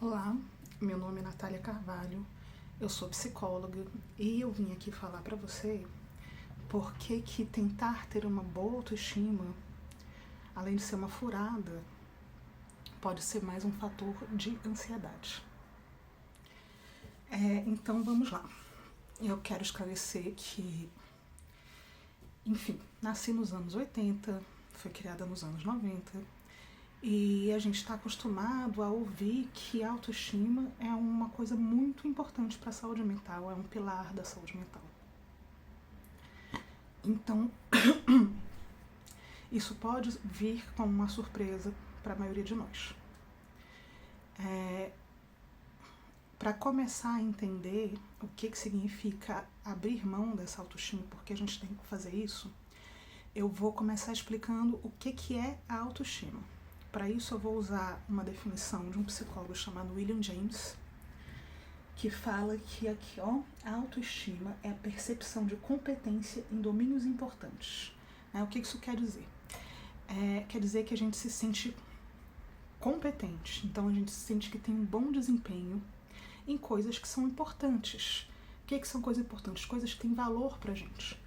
Olá, meu nome é Natália Carvalho, eu sou psicóloga e eu vim aqui falar para você por que tentar ter uma boa autoestima, além de ser uma furada, pode ser mais um fator de ansiedade. Então vamos lá. Eu quero esclarecer que, enfim, nasci nos anos 80, fui criada nos anos 90, e a gente está acostumado a ouvir que a autoestima é uma coisa muito importante para a saúde mental, é um pilar da saúde mental. Então, isso pode vir como uma surpresa para a maioria de nós. Para começar a entender o que significa abrir mão dessa autoestima, porque a gente tem que fazer isso, eu vou começar explicando o que é a autoestima. Para isso eu vou usar uma definição de um psicólogo chamado William James, que fala que aqui, a autoestima é a percepção de competência em domínios importantes. O que isso quer dizer? Quer dizer que a gente se sente competente, então a gente se sente que tem um bom desempenho em coisas que são importantes. O que são coisas importantes? Coisas que têm valor pra gente.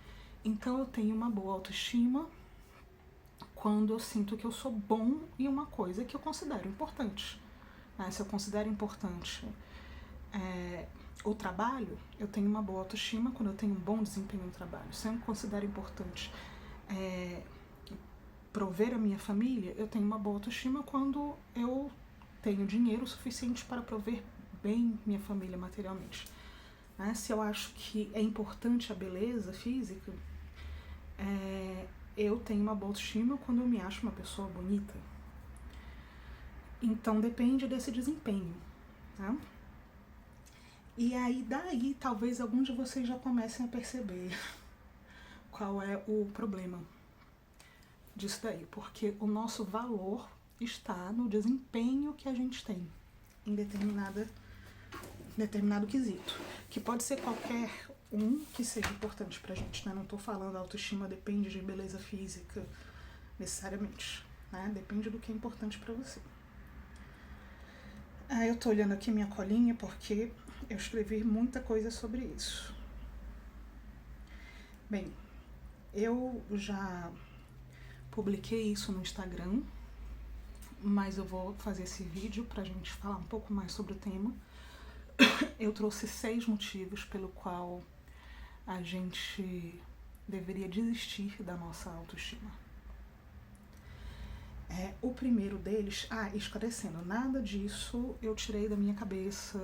Então eu tenho uma boa autoestima quando eu sinto que eu sou bom em uma coisa que eu considero importante. Se eu considero importante o trabalho, eu tenho uma boa autoestima quando eu tenho um bom desempenho no trabalho. Se eu considero importante prover a minha família, eu tenho uma boa autoestima quando eu tenho dinheiro suficiente para prover bem minha família materialmente. Se eu acho que é importante a beleza física, eu tenho uma boa autoestima quando eu me acho uma pessoa bonita. Então depende desse desempenho, tá? E aí daí talvez alguns de vocês já comecem a perceber qual é o problema disso daí, porque o nosso valor está no desempenho que a gente tem em determinado quesito, que pode ser qualquer um que seja importante pra gente, né? Não tô falando a autoestima depende de beleza física necessariamente, né? Depende do que é importante pra você. Eu tô olhando aqui minha colinha porque eu escrevi muita coisa sobre isso. Bem, eu já publiquei isso no Instagram, mas eu vou fazer esse vídeo pra gente falar um pouco mais sobre o tema. Eu trouxe 6 motivos pelo qual a gente deveria desistir da nossa autoestima. O primeiro deles, esclarecendo, nada disso eu tirei da minha cabeça.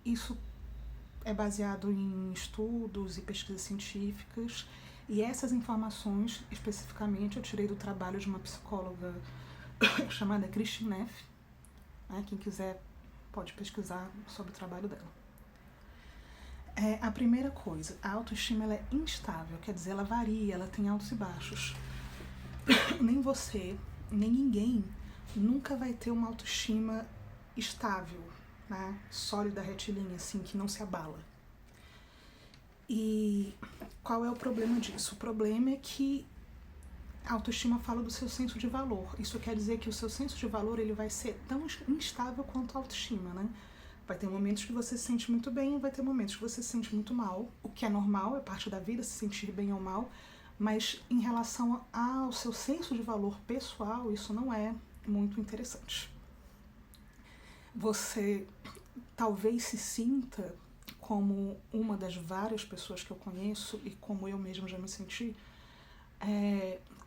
Isso é baseado em estudos e pesquisas científicas, e essas informações, especificamente, eu tirei do trabalho de uma psicóloga chamada Kristin Neff. Quem quiser pode pesquisar sobre o trabalho dela. A primeira coisa, a autoestima ela é instável, quer dizer, ela varia, ela tem altos e baixos. Nem você, nem ninguém nunca vai ter uma autoestima estável, né? Sólida, retilínea, assim, que não se abala. E qual é o problema disso? O problema é que a autoestima fala do seu senso de valor. Isso quer dizer que o seu senso de valor ele vai ser tão instável quanto a autoestima, né? Vai ter momentos que você se sente muito bem, vai ter momentos que você se sente muito mal, o que é normal, é parte da vida se sentir bem ou mal, mas em relação ao seu senso de valor pessoal, isso não é muito interessante. Você talvez se sinta como uma das várias pessoas que eu conheço, e como eu mesma já me senti,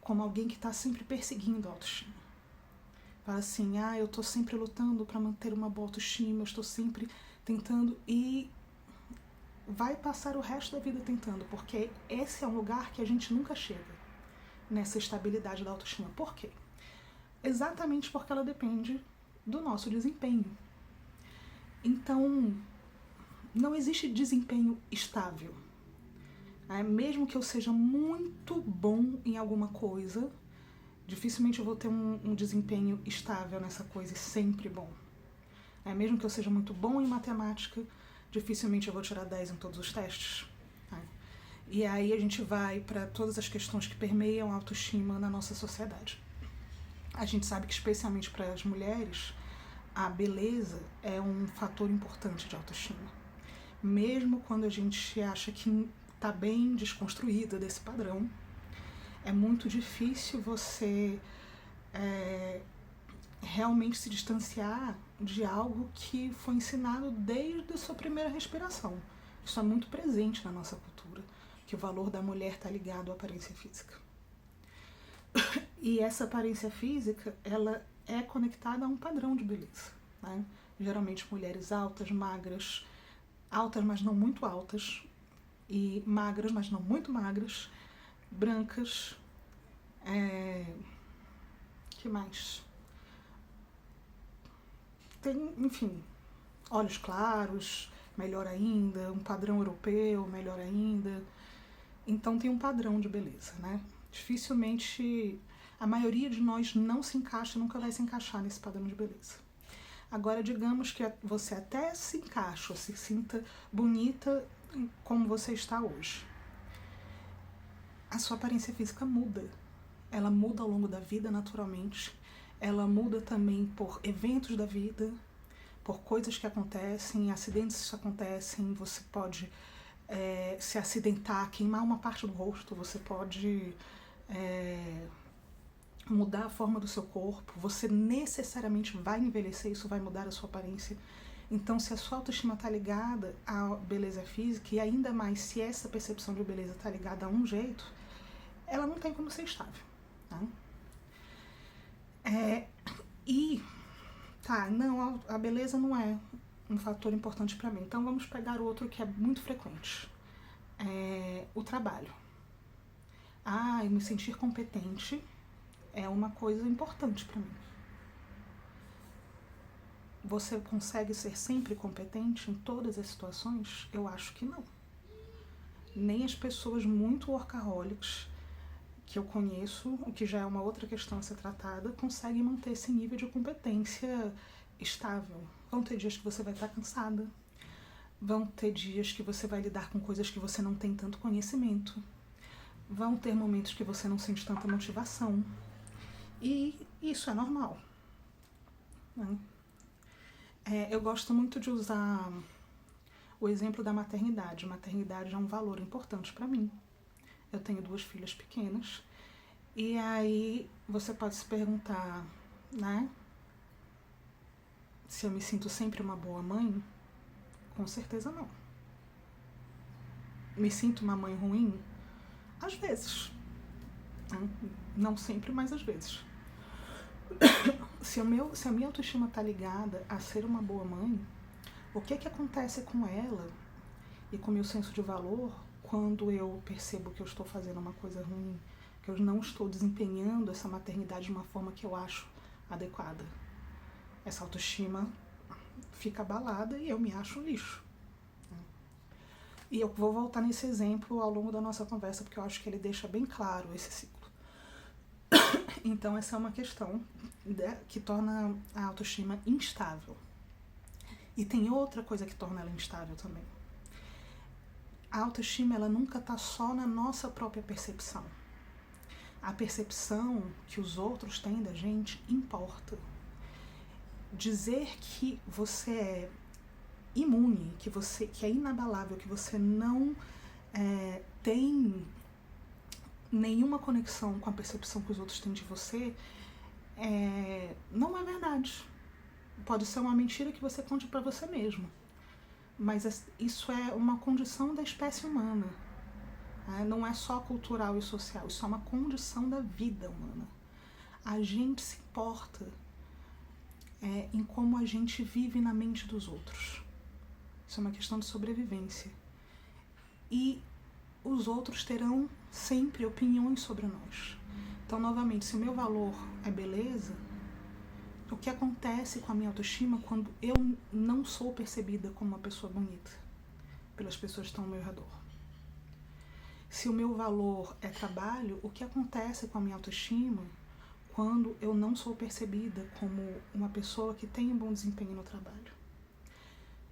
como alguém que está sempre perseguindo a autoestima. Fala assim, eu estou sempre lutando para manter uma boa autoestima, eu estou sempre tentando, e vai passar o resto da vida tentando, porque esse é um lugar que a gente nunca chega, nessa estabilidade da autoestima. Por quê? Exatamente porque ela depende do nosso desempenho. Então, não existe desempenho estável. Mesmo que eu seja muito bom em alguma coisa, dificilmente eu vou ter um desempenho estável nessa coisa e sempre bom. Mesmo que eu seja muito bom em matemática, dificilmente eu vou tirar 10 em todos os testes. E aí a gente vai para todas as questões que permeiam a autoestima na nossa sociedade. A gente sabe que, especialmente para as mulheres, a beleza é um fator importante de autoestima. Mesmo quando a gente acha que está bem desconstruída desse padrão, é muito difícil você realmente se distanciar de algo que foi ensinado desde a sua primeira respiração. Isso é muito presente na nossa cultura, que o valor da mulher está ligado à aparência física. E essa aparência física, ela é conectada a um padrão de beleza, né? Geralmente mulheres altas, magras, altas, mas não muito altas, e magras, mas não muito magras, brancas, que mais? Tem, enfim, olhos claros, melhor ainda, um padrão europeu, melhor ainda. Então tem um padrão de beleza, né? Dificilmente, a maioria de nós não se encaixa, nunca vai se encaixar nesse padrão de beleza. Agora, digamos que você até se encaixa, se sinta bonita como você está hoje. A sua aparência física muda. Ela muda ao longo da vida naturalmente. Ela muda também por eventos da vida, por coisas que acontecem, acidentes que acontecem. Você pode se acidentar, queimar uma parte do rosto, você pode mudar a forma do seu corpo, você necessariamente vai envelhecer, isso vai mudar a sua aparência. Então, se a sua autoestima está ligada à beleza física, e ainda mais se essa percepção de beleza está ligada a um jeito, ela não tem como ser estável. Tá? Não, a beleza não é um fator importante para mim. Então, vamos pegar outro que é muito frequente. O trabalho. Eu me sentir competente é uma coisa importante para mim. Você consegue ser sempre competente em todas as situações? Eu acho que não. Nem as pessoas muito workaholics que eu conheço, o que já é uma outra questão a ser tratada, conseguem manter esse nível de competência estável. Vão ter dias que você vai estar cansada, vão ter dias que você vai lidar com coisas que você não tem tanto conhecimento, vão ter momentos que você não sente tanta motivação, e isso é normal, né? Eu gosto muito de usar o exemplo da maternidade. Maternidade é um valor importante para mim. Eu tenho 2 filhas pequenas, e aí você pode se perguntar, né, se eu me sinto sempre uma boa mãe? Com certeza não. Me sinto uma mãe ruim? Às vezes. Não sempre, mas às vezes. Se a minha autoestima está ligada a ser uma boa mãe, o que acontece com ela e com o meu senso de valor quando eu percebo que eu estou fazendo uma coisa ruim, que eu não estou desempenhando essa maternidade de uma forma que eu acho adequada? Essa autoestima fica abalada e eu me acho um lixo. E eu vou voltar nesse exemplo ao longo da nossa conversa, porque eu acho que ele deixa bem claro esse ciclo. Então, essa é uma questão que torna a autoestima instável. E tem outra coisa que torna ela instável também. A autoestima, ela nunca está só na nossa própria percepção. A percepção que os outros têm da gente importa. Dizer que você é imune, que é inabalável, que você não tem nenhuma conexão com a percepção que os outros têm de você, não é verdade. Pode ser uma mentira que você conte para você mesmo, mas isso é uma condição da espécie humana. Não é só cultural e social, isso é uma condição da vida humana. A gente se importa em como a gente vive na mente dos outros. Isso é uma questão de sobrevivência. E os outros terão sempre opiniões sobre nós. Então, novamente, se o meu valor é beleza, o que acontece com a minha autoestima quando eu não sou percebida como uma pessoa bonita pelas pessoas que estão ao meu redor? Se o meu valor é trabalho, o que acontece com a minha autoestima quando eu não sou percebida como uma pessoa que tem um bom desempenho no trabalho?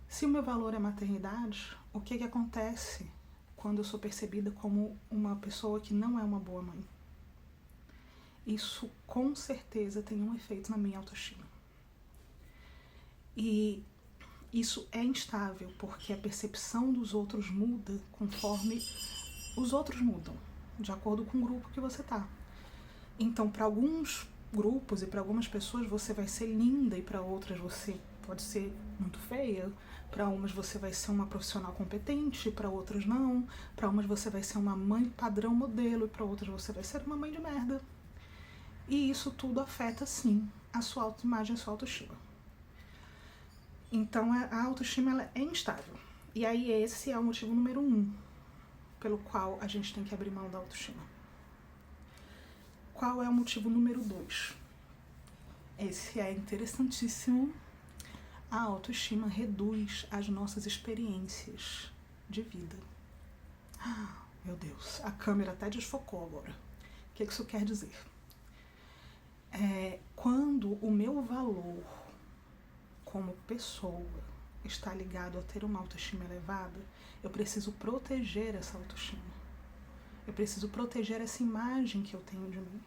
Se o meu valor é maternidade, o que acontece quando eu sou percebida como uma pessoa que não é uma boa mãe? isso com certeza tem um efeito na minha autoestima. E isso é instável, porque a percepção dos outros muda conforme os outros mudam, de acordo com o grupo que você tá. Então, para alguns grupos e para algumas pessoas você vai ser linda e para outras você pode ser muito feia. Para umas você vai ser uma profissional competente, para outras não. Para umas você vai ser uma mãe padrão modelo e para outras você vai ser uma mãe de merda. E isso tudo afeta, sim, a sua autoimagem e a sua autoestima. Então, a autoestima ela é instável. E aí esse é o motivo número 1 pelo qual a gente tem que abrir mão da autoestima. Qual é o motivo número 2? Esse é interessantíssimo. A autoestima reduz as nossas experiências de vida. Meu Deus, a câmera até desfocou agora. O que isso quer dizer? Quando o meu valor como pessoa está ligado a ter uma autoestima elevada, eu preciso proteger essa autoestima. Eu preciso proteger essa imagem que eu tenho de mim.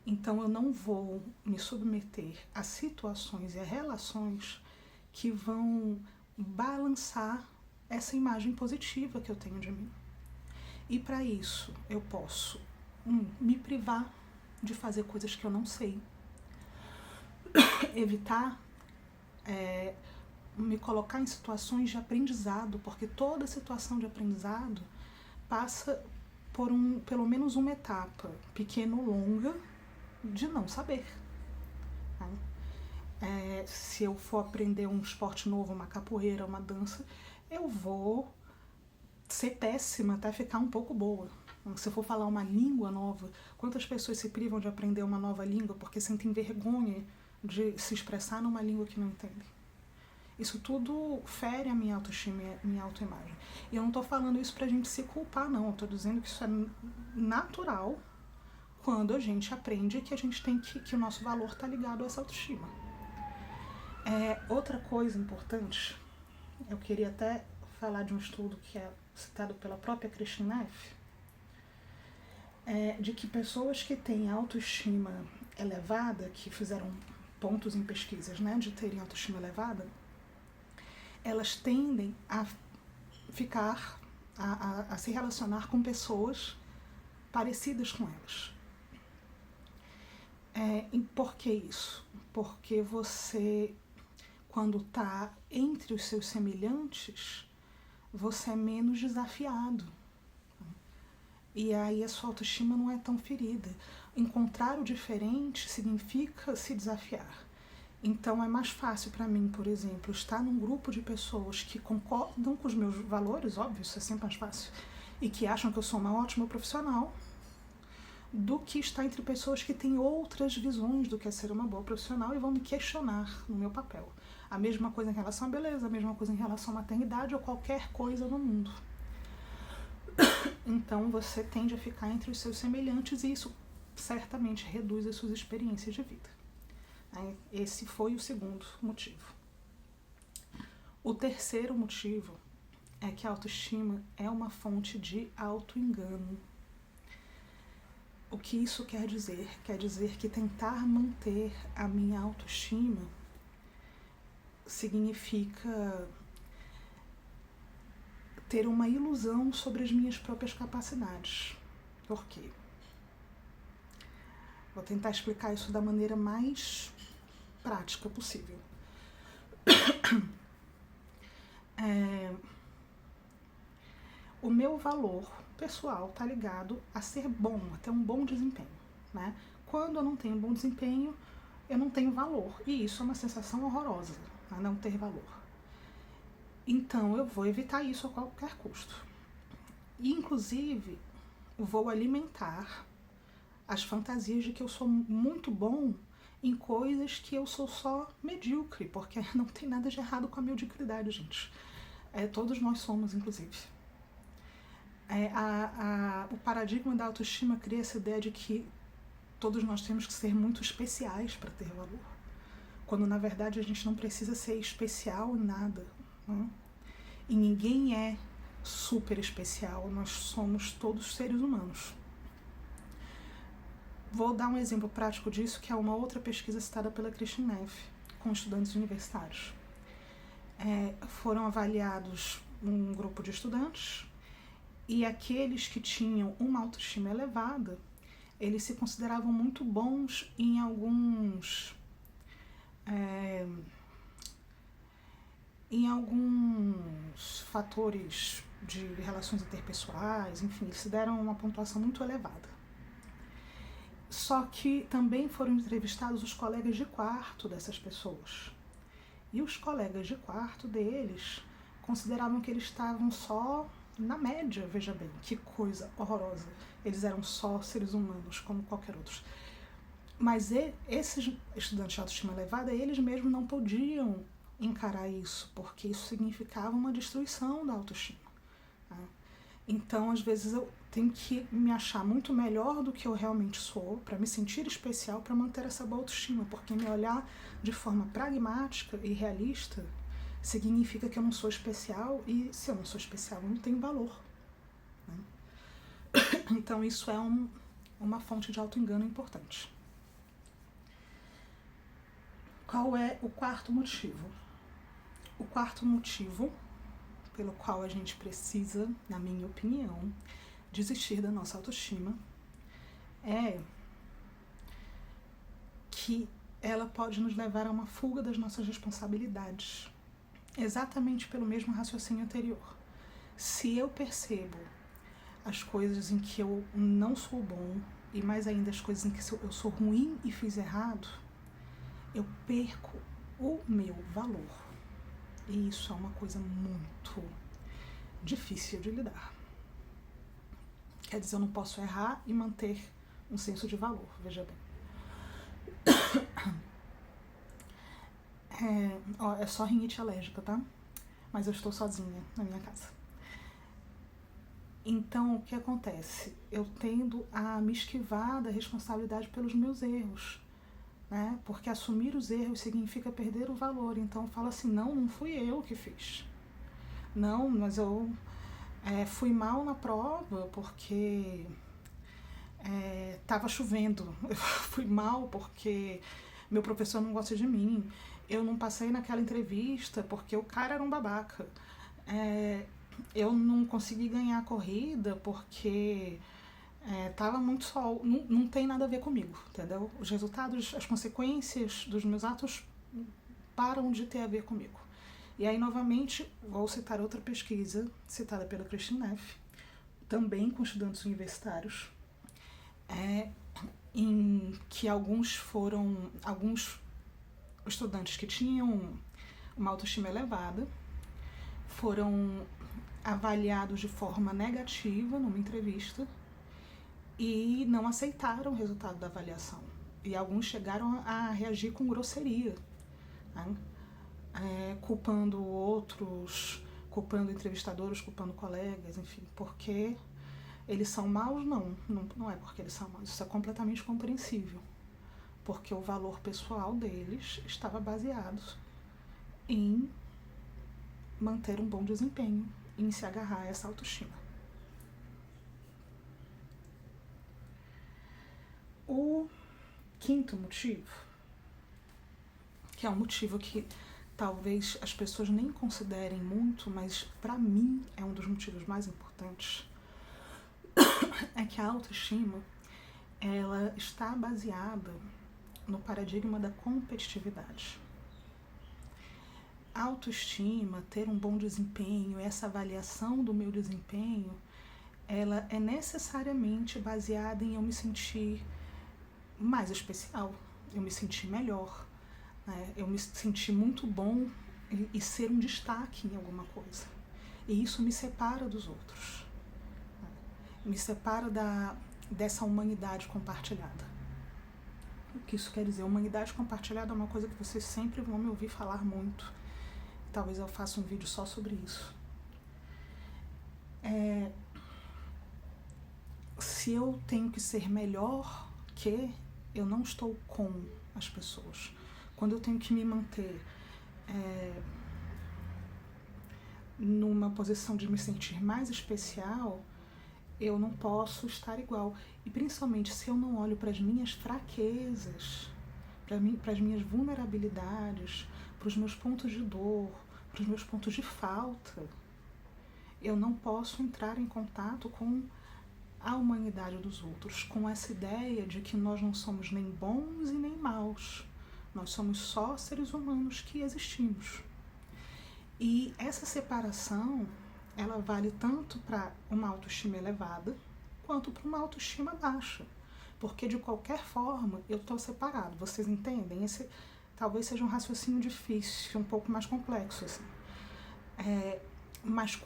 Então eu não vou me submeter a situações e a relações que vão balançar essa imagem positiva que eu tenho de mim. E para isso eu posso me privar de fazer coisas que eu não sei. Evitar me colocar em situações de aprendizado, porque toda situação de aprendizado passa por pelo menos uma etapa, pequena ou longa, de não saber. Se eu for aprender um esporte novo, uma capoeira, uma dança, eu vou ser péssima até ficar um pouco boa. Se eu for falar uma língua nova, quantas pessoas se privam de aprender uma nova língua porque sentem vergonha de se expressar numa língua que não entendem? Isso tudo fere a minha autoestima e a minha autoimagem. E eu não estou falando isso pra gente se culpar, não. Eu estou dizendo que isso é natural quando a gente aprende que a gente tem que o nosso valor está ligado a essa autoestima. Outra coisa importante, eu queria até falar de um estudo que é citado pela própria Kristin Neff, de que pessoas que têm autoestima elevada, que fizeram pontos em pesquisas, né, de terem autoestima elevada, elas tendem a ficar, a se relacionar com pessoas parecidas com elas. E por que isso? Porque você, quando está entre os seus semelhantes, você é menos desafiado. E aí a sua autoestima não é tão ferida. Encontrar o diferente significa se desafiar. Então é mais fácil para mim, por exemplo, estar num grupo de pessoas que concordam com os meus valores, óbvio, isso é sempre mais fácil, e que acham que eu sou uma ótima profissional, do que estar entre pessoas que têm outras visões do que é ser uma boa profissional e vão me questionar no meu papel. A mesma coisa em relação à beleza, a mesma coisa em relação à maternidade ou qualquer coisa no mundo. Então você tende a ficar entre os seus semelhantes e isso certamente reduz as suas experiências de vida. Esse foi o segundo motivo. O terceiro motivo é que a autoestima é uma fonte de auto-engano. O que isso quer dizer? Quer dizer que tentar manter a minha autoestima significa ter uma ilusão sobre as minhas próprias capacidades. Por quê? Vou tentar explicar isso da maneira mais prática possível. O meu valor pessoal está ligado a ser bom, a ter um bom desempenho, né? Quando eu não tenho um bom desempenho, eu não tenho valor. E isso é uma sensação horrorosa, né? Não ter valor. Então eu vou evitar isso a qualquer custo. E, inclusive, vou alimentar as fantasias de que eu sou muito bom em coisas que eu sou só medíocre, porque não tem nada de errado com a mediocridade, gente. Todos nós somos, inclusive. O paradigma da autoestima cria essa ideia de que todos nós temos que ser muito especiais para ter valor, quando na verdade a gente não precisa ser especial em nada, né? E ninguém é super especial, nós somos todos seres humanos. Vou dar um exemplo prático disso, que é uma outra pesquisa citada pela Christine Neff, com estudantes universitários. Foram avaliados um grupo de estudantes e aqueles que tinham uma autoestima elevada, eles se consideravam muito bons em alguns fatores de relações interpessoais, enfim, eles se deram uma pontuação muito elevada. Só que também foram entrevistados os colegas de quarto dessas pessoas. E os colegas de quarto deles consideravam que eles estavam só na média, veja bem, que coisa horrorosa. Eles eram só seres humanos, como qualquer outro. Mas esses estudantes de autoestima elevada, eles mesmos não podiam encarar isso, porque isso significava uma destruição da autoestima. Tá? Então, às vezes, eu tenho que me achar muito melhor do que eu realmente sou, para me sentir especial, para manter essa boa autoestima, porque me olhar de forma pragmática e realista significa que eu não sou especial, e se eu não sou especial, eu não tenho valor. Né? Então, isso é uma fonte de auto-engano importante. Qual é o quarto motivo? O quarto motivo pelo qual a gente precisa, na minha opinião, desistir da nossa autoestima é que ela pode nos levar a uma fuga das nossas responsabilidades, exatamente pelo mesmo raciocínio anterior. Se eu percebo as coisas em que eu não sou bom, e mais ainda as coisas em que eu sou ruim e fiz errado, eu perco o meu valor. E isso é uma coisa muito difícil de lidar. Quer dizer, eu não posso errar e manter um senso de valor, veja bem. É só rinite alérgica, tá? Mas eu estou sozinha na minha casa. Então, o que acontece? Eu tendo a me esquivar da responsabilidade pelos meus erros, né? Porque assumir os erros significa perder o valor. Então, eu falo assim, não fui eu que fiz. Não, mas eu fui mal na prova porque estava chovendo. Eu fui mal porque meu professor não gosta de mim. Eu não passei naquela entrevista porque o cara era um babaca. Eu não consegui ganhar a corrida porque tava muito sol. Não tem nada a ver comigo, entendeu? Os resultados, as consequências dos meus atos param de ter a ver comigo. E aí, novamente, vou citar outra pesquisa citada pela Christine Neff, também com estudantes universitários, em que alguns estudantes que tinham uma autoestima elevada foram avaliados de forma negativa numa entrevista e não aceitaram o resultado da avaliação. E alguns chegaram a reagir com grosseria, né? Culpando outros, culpando entrevistadores, culpando colegas, enfim, porque eles são maus? Não é porque eles são maus, isso é completamente compreensível, porque o valor pessoal deles estava baseado em manter um bom desempenho, em se agarrar a essa autoestima. O quinto motivo, que é um motivo que talvez as pessoas nem considerem muito, mas para mim é um dos motivos mais importantes, é que a autoestima ela está baseada no paradigma da competitividade. A autoestima, ter um bom desempenho, essa avaliação do meu desempenho, ela é necessariamente baseada em eu me sentir mais especial, eu me sentir melhor, eu me sentir muito bom e ser um destaque em alguma coisa. E isso me separa dos outros, me separa dessa humanidade compartilhada. O que isso quer dizer? Humanidade compartilhada é uma coisa que vocês sempre vão me ouvir falar muito. Talvez eu faça um vídeo só sobre isso. Se eu tenho que ser melhor que, eu não estou com as pessoas. Quando eu tenho que me manter numa posição de me sentir mais especial, eu não posso estar igual. E principalmente se eu não olho para as minhas fraquezas, para as minhas vulnerabilidades, para os meus pontos de dor, para os meus pontos de falta, eu não posso entrar em contato com a humanidade dos outros, com essa ideia de que nós não somos nem bons e nem maus. Nós somos só seres humanos que existimos. E essa separação, ela vale tanto para uma autoestima elevada, quanto para uma autoestima baixa. Porque, de qualquer forma, eu estou separado. Vocês entendem? Esse talvez seja um raciocínio difícil, um pouco mais complexo, assim. Mas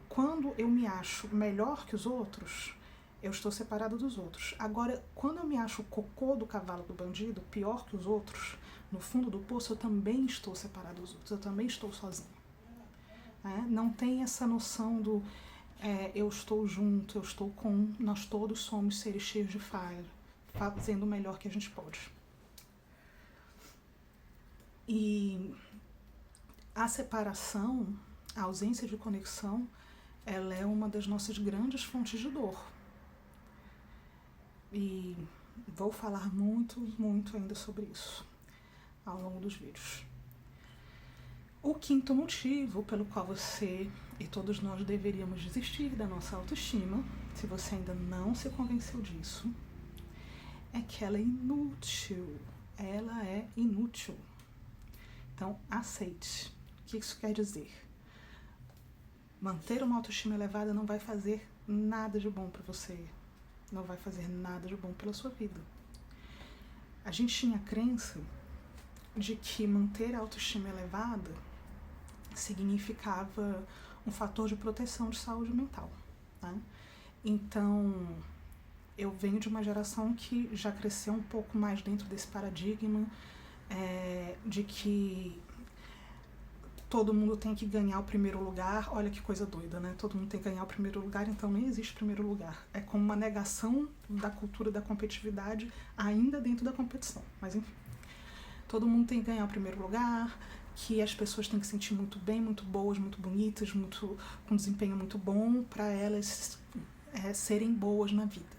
quando eu me acho melhor que os outros, eu estou separado dos outros. Agora, quando eu me acho o cocô do cavalo do bandido, pior que os outros, no fundo do poço, eu também estou separado dos outros, eu também estou sozinho. Não tem essa noção do eu estou junto, eu estou com, nós todos somos seres cheios de falha, fazendo o melhor que a gente pode. E a separação, a ausência de conexão, ela é uma das nossas grandes fontes de dor. E vou falar muito, muito ainda sobre isso ao longo dos vídeos. O quinto motivo pelo qual você e todos nós deveríamos desistir da nossa autoestima, se você ainda não se convenceu disso, é que ela é inútil. Ela é inútil. Então, aceite. O que isso quer dizer? Manter uma autoestima elevada não vai fazer nada de bom para você. Não vai fazer nada de bom pela sua vida. A gente tinha a crença de que manter a autoestima elevada significava um fator de proteção de saúde mental. Né? Então, eu venho de uma geração que já cresceu um pouco mais dentro desse paradigma de que todo mundo tem que ganhar o primeiro lugar. Olha que coisa doida, né? Todo mundo tem que ganhar o primeiro lugar, então nem existe primeiro lugar. É como uma negação da cultura da competitividade ainda dentro da competição. Mas enfim, todo mundo tem que ganhar o primeiro lugar, que as pessoas têm que se sentir muito bem, muito boas, muito bonitas, com desempenho muito bom, para elas serem boas na vida,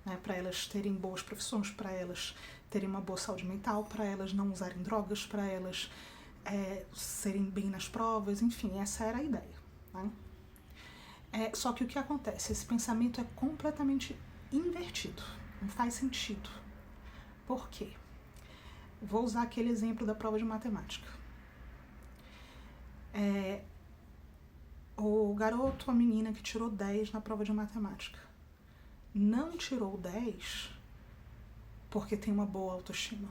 né? Para elas terem boas profissões, para elas terem uma boa saúde mental, para elas não usarem drogas, para elas serem bem nas provas, enfim, essa era a ideia. Né? Só que o que acontece? Esse pensamento é completamente invertido, não faz sentido. Por quê? Vou usar aquele exemplo da prova de matemática. O garoto, a menina que tirou 10 na prova de matemática, não tirou 10 porque tem uma boa autoestima,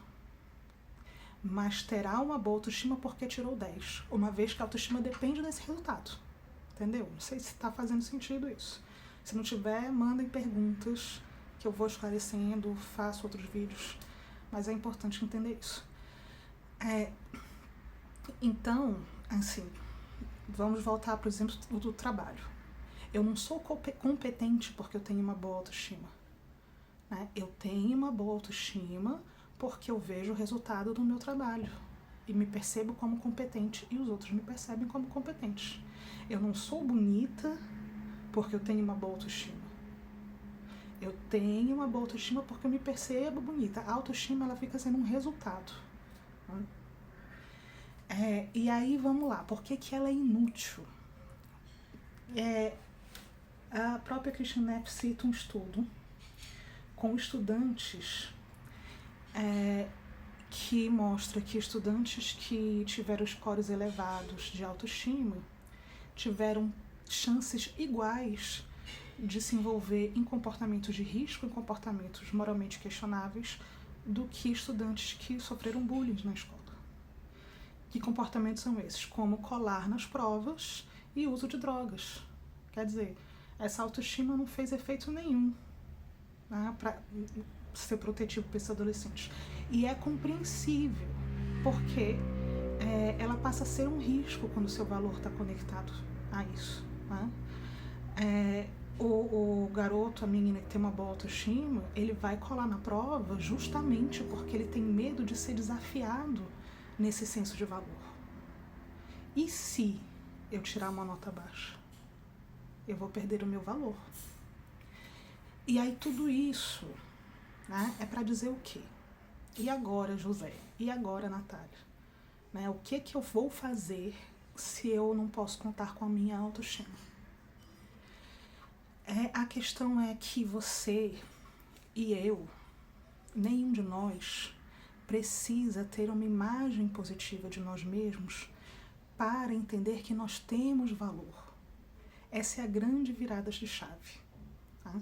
mas terá uma boa autoestima porque tirou 10, uma vez que a autoestima depende desse resultado. Entendeu? Não sei se está fazendo sentido isso. Se não tiver, mandem perguntas que eu vou esclarecendo, faço outros vídeos, mas é importante entender isso. Então, assim, vamos voltar para o exemplo do trabalho. Eu não sou competente porque eu tenho uma boa autoestima. Né? Eu tenho uma boa autoestima porque eu vejo o resultado do meu trabalho e me percebo como competente e os outros me percebem como competente. Eu não sou bonita porque eu tenho uma boa autoestima. Eu tenho uma boa autoestima porque eu me percebo bonita. A autoestima, ela fica sendo um resultado. Né? E aí, vamos lá. Por que ela é inútil? A própria Christiane Neff cita um estudo com estudantes que mostra que estudantes que tiveram scores elevados de autoestima tiveram chances iguais de se envolver em comportamentos de risco, em comportamentos moralmente questionáveis, do que estudantes que sofreram bullying na escola. Que comportamentos são esses? Como colar nas provas e uso de drogas. Quer dizer, essa autoestima não fez efeito nenhum, né, para ser protetivo para esses adolescentes. E é compreensível, porque ela passa a ser um risco quando o seu valor está conectado a isso. Né? O garoto, a menina que tem uma boa autoestima, ele vai colar na prova justamente porque ele tem medo de ser desafiado nesse senso de valor. E se eu tirar uma nota baixa? Eu vou perder o meu valor. E aí tudo isso, né, é para dizer o quê? E agora, José? E agora, Natália? Né, o que eu vou fazer se eu não posso contar com a minha autoestima? A questão é que você e eu, nenhum de nós precisa ter uma imagem positiva de nós mesmos para entender que nós temos valor. Essa é a grande virada de chave. Tá?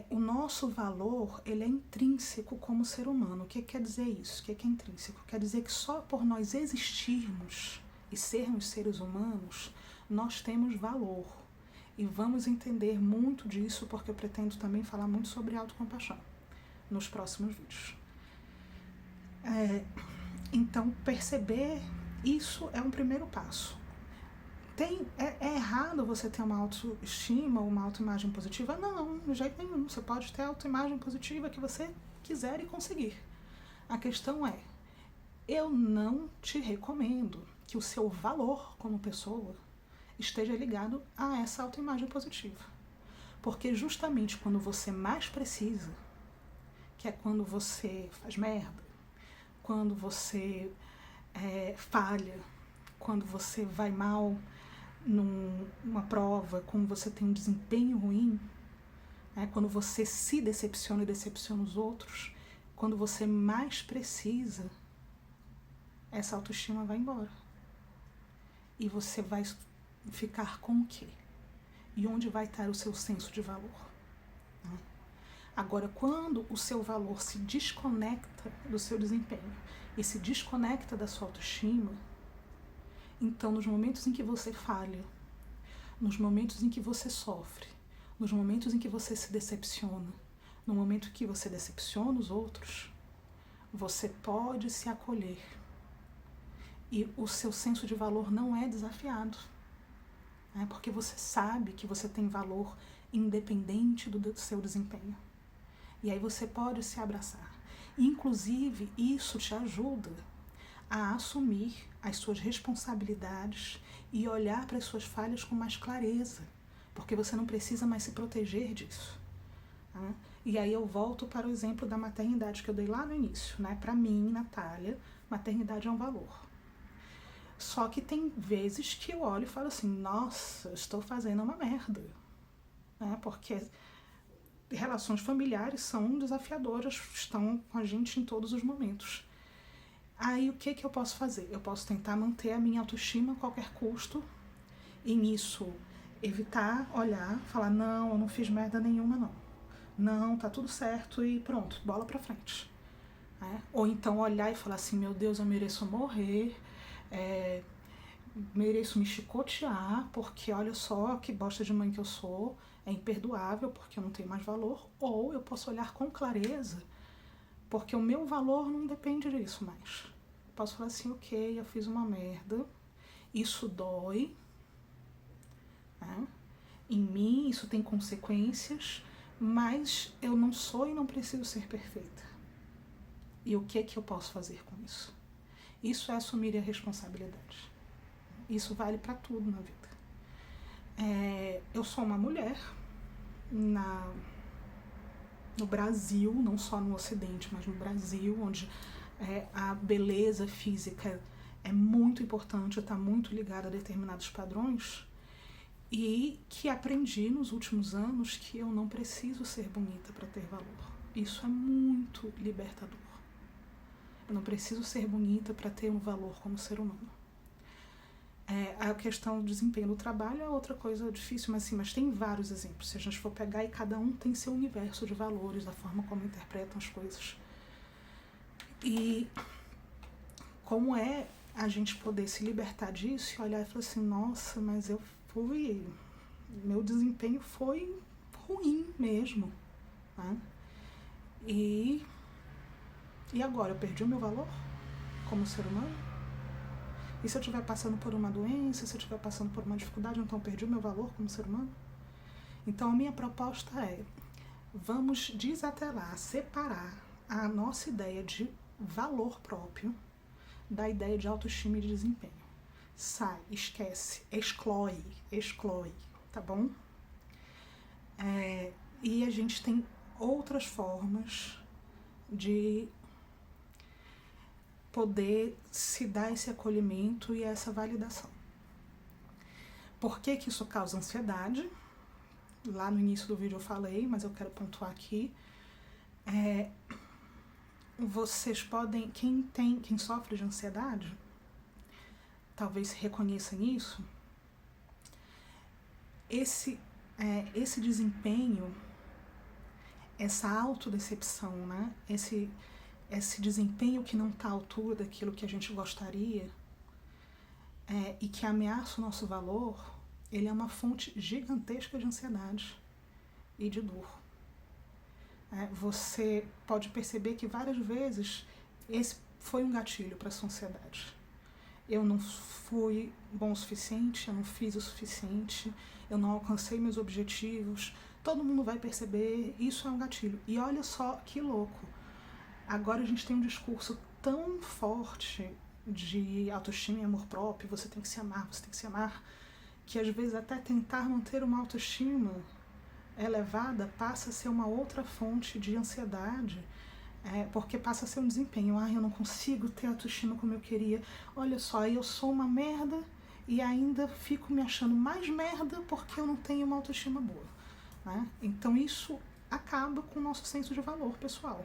O nosso valor, ele é intrínseco como ser humano. O que quer dizer isso? O que é intrínseco? Quer dizer que só por nós existirmos e sermos seres humanos, nós temos valor. E vamos entender muito disso, porque eu pretendo também falar muito sobre autocompaixão nos próximos vídeos. Então, perceber isso é um primeiro passo. É errado você ter uma autoestima ou uma autoimagem positiva? Não, de jeito nenhum. Você pode ter a autoimagem positiva que você quiser e conseguir. A questão é, eu não te recomendo que o seu valor como pessoa esteja ligado a essa autoimagem positiva. Porque justamente quando você mais precisa, que é quando você faz merda, quando você falha, quando você vai mal numa prova, quando você tem um desempenho ruim, quando você se decepciona e decepciona os outros, quando você mais precisa, essa autoestima vai embora. E você vai ficar com o quê? E onde vai estar o seu senso de valor? Agora, quando o seu valor se desconecta do seu desempenho e se desconecta da sua autoestima, então, nos momentos em que você falha, nos momentos em que você sofre, nos momentos em que você se decepciona, no momento que você decepciona os outros, você pode se acolher. E o seu senso de valor não é desafiado. Porque você sabe que você tem valor independente do seu desempenho. E aí você pode se abraçar. Inclusive, isso te ajuda a assumir as suas responsabilidades e olhar para as suas falhas com mais clareza, porque você não precisa mais se proteger disso. E aí eu volto para o exemplo da maternidade que eu dei lá no início. Para mim, Natália, maternidade é um valor. Só que tem vezes que eu olho e falo assim, nossa, estou fazendo uma merda. Porque relações familiares são desafiadoras, estão com a gente em todos os momentos. Aí o que eu posso fazer? Eu posso tentar manter a minha autoestima a qualquer custo e nisso evitar olhar, falar, não, eu não fiz merda nenhuma não. Não, tá tudo certo e pronto, bola pra frente. Ou então olhar e falar assim, meu Deus, eu mereço morrer, mereço me chicotear, porque olha só que bosta de mãe que eu sou, é imperdoável porque eu não tenho mais valor. Ou eu posso olhar com clareza, porque o meu valor não depende disso mais. Posso falar assim, ok, eu fiz uma merda, isso dói, em mim, isso tem consequências, mas eu não sou e não preciso ser perfeita. E o que eu posso fazer com isso? Isso é assumir a responsabilidade. Isso vale para tudo na vida. Eu sou uma mulher no Brasil, não só no Ocidente, mas no Brasil, onde a beleza física é muito importante, está muito ligada a determinados padrões, e que aprendi nos últimos anos que eu não preciso ser bonita para ter valor. Isso é muito libertador. Eu não preciso ser bonita para ter um valor como ser humano. A questão do desempenho no trabalho é outra coisa difícil, mas tem vários exemplos. Se a gente for pegar, e cada um tem seu universo de valores, da forma como interpretam as coisas. E como é a gente poder se libertar disso e olhar e falar assim, nossa, mas meu desempenho foi ruim mesmo. E agora, eu perdi o meu valor como ser humano? E se eu estiver passando por uma doença, se eu estiver passando por uma dificuldade, então eu perdi o meu valor como ser humano? Então a minha proposta é, vamos desatrelar, separar a nossa ideia de valor próprio da ideia de autoestima e de desempenho. Sai, esquece, exclui, tá bom? E a gente tem outras formas de poder se dar esse acolhimento e essa validação. Por que que isso causa ansiedade? Lá no início do vídeo eu falei, mas eu quero pontuar aqui. Vocês podem, quem sofre de ansiedade, talvez se reconheça nisso, esse desempenho, essa autodecepção, né? Esse desempenho que não está à altura daquilo que a gente gostaria e que ameaça o nosso valor, ele é uma fonte gigantesca de ansiedade e de dor. Você pode perceber que várias vezes esse foi um gatilho para a sua ansiedade. Eu não fui bom o suficiente, eu não fiz o suficiente, eu não alcancei meus objetivos. Todo mundo vai perceber, isso é um gatilho. E olha só que louco. Agora a gente tem um discurso tão forte de autoestima e amor próprio, você tem que se amar, que às vezes até tentar manter uma autoestima elevada passa a ser uma outra fonte de ansiedade, porque passa a ser um desempenho. Eu não consigo ter autoestima como eu queria. Olha só, eu sou uma merda e ainda fico me achando mais merda porque eu não tenho uma autoestima boa. Né? Então isso acaba com o nosso senso de valor pessoal.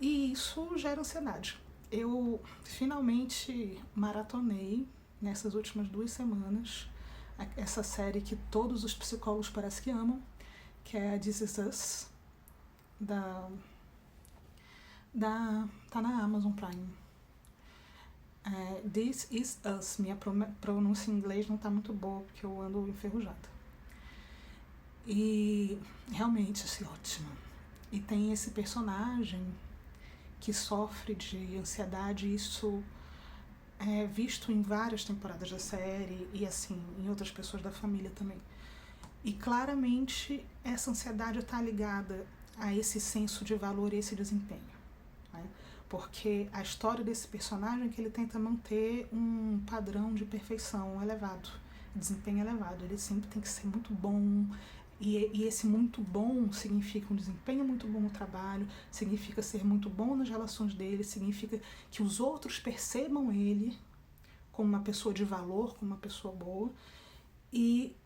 E isso gera ansiedade. Eu finalmente maratonei, nessas últimas 2 semanas, essa série que todos os psicólogos parecem que amam, que é a This Is Us, tá na Amazon Prime. This Is Us. Minha pronúncia em inglês não tá muito boa, porque eu ando enferrujada. E realmente, assim, ótimo. E tem esse personagem que sofre de ansiedade, isso é visto em várias temporadas da série e assim, em outras pessoas da família também. E claramente essa ansiedade está ligada a esse senso de valor e esse desempenho. Né? Porque a história desse personagem é que ele tenta manter um padrão de perfeição elevado, desempenho elevado. Ele sempre tem que ser muito bom. E esse muito bom significa um desempenho muito bom no trabalho, significa ser muito bom nas relações dele, significa que os outros percebam ele como uma pessoa de valor, como uma pessoa boa. E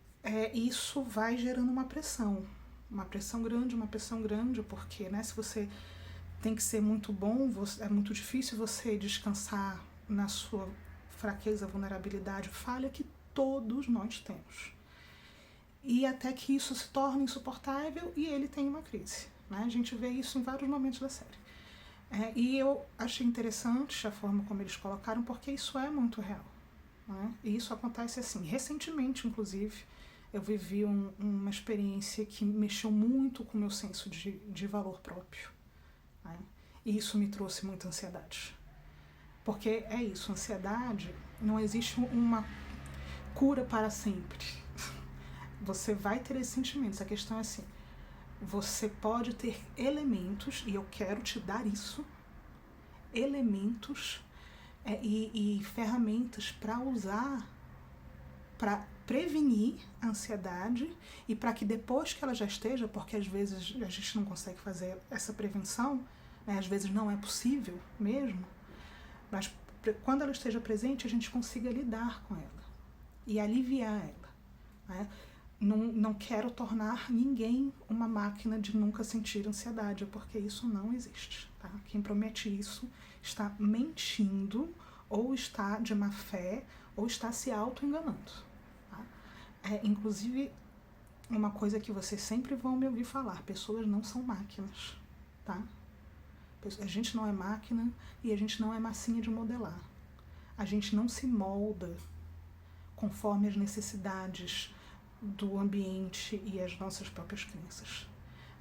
isso vai gerando uma pressão grande, porque né, se você tem que ser muito bom, é muito difícil você descansar na sua fraqueza, vulnerabilidade, falha que todos nós temos. E até que isso se torna insuportável e ele tem uma crise. Né? A gente vê isso em vários momentos da série. E eu achei interessante a forma como eles colocaram, porque isso é muito real. Né? E isso acontece assim. Recentemente, inclusive, eu vivi uma experiência que mexeu muito com o meu senso de valor próprio. Né? E isso me trouxe muita ansiedade. Porque é isso, ansiedade, não existe uma cura para sempre. Você vai ter esses sentimentos. A questão é assim, você pode ter elementos, e eu quero te dar isso, elementos e ferramentas para usar, para prevenir a ansiedade e para que depois que ela já esteja, porque às vezes a gente não consegue fazer essa prevenção, né, às vezes não é possível mesmo, mas quando ela esteja presente a gente consiga lidar com ela e aliviar ela. Né? Não quero tornar ninguém uma máquina de nunca sentir ansiedade, porque isso não existe. Tá? Quem promete isso está mentindo, ou está de má fé, ou está se auto-enganando. Tá? Inclusive, uma coisa que vocês sempre vão me ouvir falar, pessoas não são máquinas. Tá? A gente não é máquina e a gente não é massinha de modelar. A gente não se molda conforme as necessidades do ambiente e as nossas próprias crenças.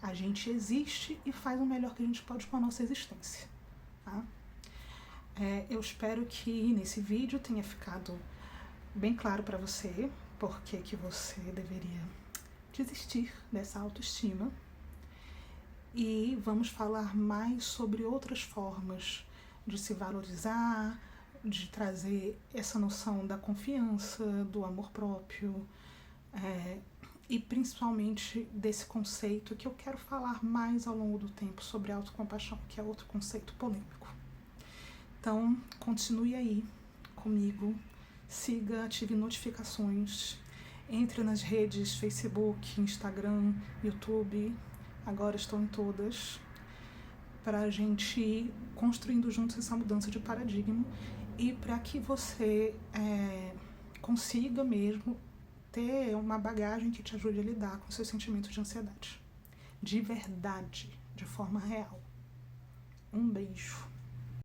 A gente existe e faz o melhor que a gente pode com a nossa existência. Tá? Eu espero que nesse vídeo tenha ficado bem claro para você por que você deveria desistir dessa autoestima. E vamos falar mais sobre outras formas de se valorizar, de trazer essa noção da confiança, do amor próprio, e principalmente desse conceito que eu quero falar mais ao longo do tempo sobre autocompaixão, que é outro conceito polêmico. Então, continue aí comigo, siga, ative notificações, entre nas redes Facebook, Instagram, YouTube, agora estou em todas, para a gente ir construindo juntos essa mudança de paradigma e para que você consiga mesmo ter uma bagagem que te ajude a lidar com seus sentimentos de ansiedade. De verdade, de forma real. Um beijo.